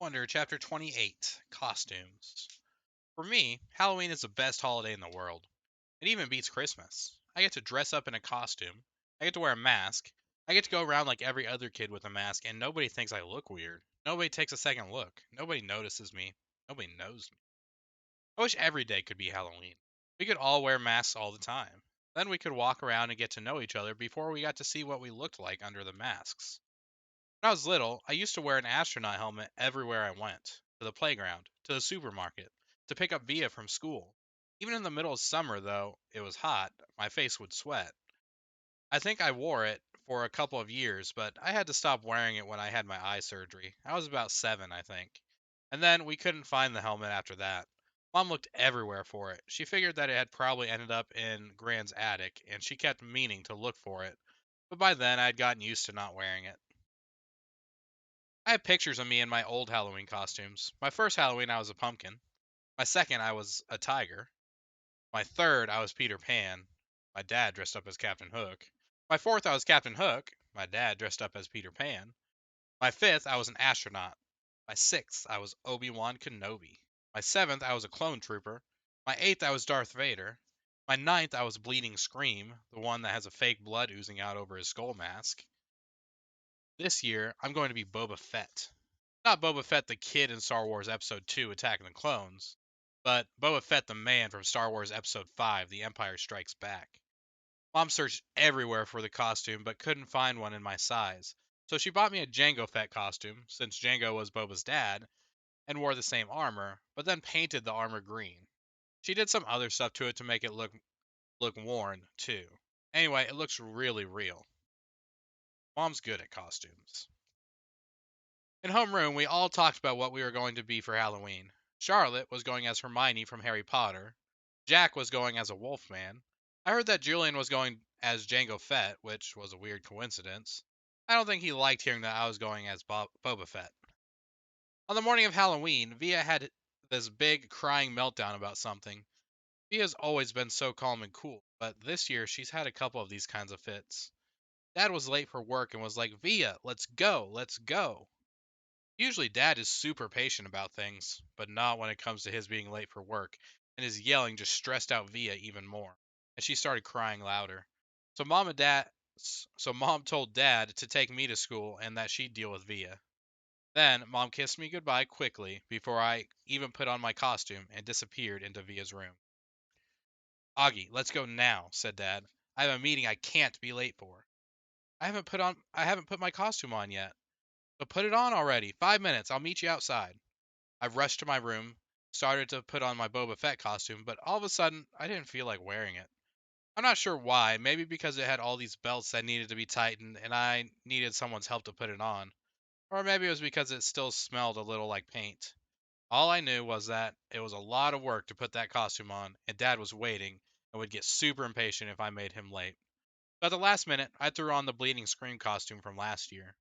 Wonder Chapter 28 Costumes. For me, Halloween is the best holiday in the world. It even beats Christmas. I get to dress up in a costume. I get to wear a mask. I get to go around like every other kid with a mask, and nobody thinks I look weird. Nobody takes a second look. Nobody notices me. Nobody knows me. I wish every day could be Halloween. We could all wear masks all the time. Then we could walk around and get to know each other before we got to see what we looked like under the masks. When I was little, I used to wear an astronaut helmet everywhere I went to the playground, to the supermarket, to pick up Via from school. Even in the middle of summer, though it was hot, my face would sweat. I think I wore it for a couple of years, but I had to stop wearing it when I had my eye surgery. I was about 7, I think. And then we couldn't find the helmet after that. Mom looked everywhere for it. She figured that it had probably ended up in Grand's attic, and she kept meaning to look for it. But by then, I had gotten used to not wearing it. I have pictures of me in my old Halloween costumes. My first Halloween, I was a pumpkin. My second, I was a tiger. My third, I was Peter Pan. My dad dressed up as Captain Hook. My fourth, I was Captain Hook. My dad dressed up as Peter Pan. My fifth, I was an astronaut. My sixth, I was Obi-Wan Kenobi. My seventh, I was a clone trooper. My eighth, I was Darth Vader. My ninth, I was Bleeding Scream, the one that has a fake blood oozing out over his skull mask. This year, I'm going to be Boba Fett. Not Boba Fett the kid in Star Wars Episode 2 Attack of the Clones, but Boba Fett the man from Star Wars Episode 5 The Empire Strikes Back. Mom searched everywhere for the costume but couldn't find one in my size, so she bought me a Jango Fett costume, since Jango was Boba's dad, and wore the same armor, but then painted the armor green. She did some other stuff to it to make it look worn, too. Anyway, it looks really real. Mom's good at costumes. In homeroom, we all talked about what we were going to be for Halloween. Charlotte was going as Hermione from Harry Potter. Jack was going as a Wolfman. I heard that Julian was going as Jango Fett, which was a weird coincidence. I don't think he liked hearing that I was going as Boba Fett. On the morning of Halloween, Via had this big crying meltdown about something. Via's always been so calm and cool, but this year she's had a couple of these kinds of fits. Dad was late for work and was like, Via, let's go, let's go. Usually, Dad is super patient about things, but not when it comes to his being late for work, and his yelling just stressed out Via even more, and she started crying louder. So Mom told Dad to take me to school and that she'd deal with Via. Then Mom kissed me goodbye quickly before I even put on my costume and disappeared into Via's room. Augie, let's go now, said Dad. I have a meeting I can't be late for. I haven't put my costume on yet. But put it on already. 5 minutes. I'll meet you outside. I rushed to my room, started to put on my Boba Fett costume, but all of a sudden, I didn't feel like wearing it. I'm not sure why. Maybe because it had all these belts that needed to be tightened and I needed someone's help to put it on. Or maybe it was because it still smelled a little like paint. All I knew was that it was a lot of work to put that costume on, and Dad was waiting and would get super impatient if I made him late. But at the last minute, I threw on the Bleeding Scream costume from last year.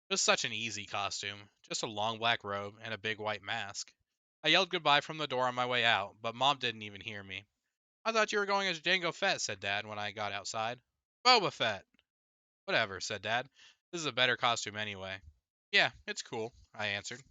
It was such an easy costume, just a long black robe and a big white mask. I yelled goodbye from the door on my way out, but Mom didn't even hear me. I thought you were going as Jango Fett, said Dad when I got outside. Boba Fett! Whatever, said Dad. This is a better costume anyway. Yeah, it's cool, I answered.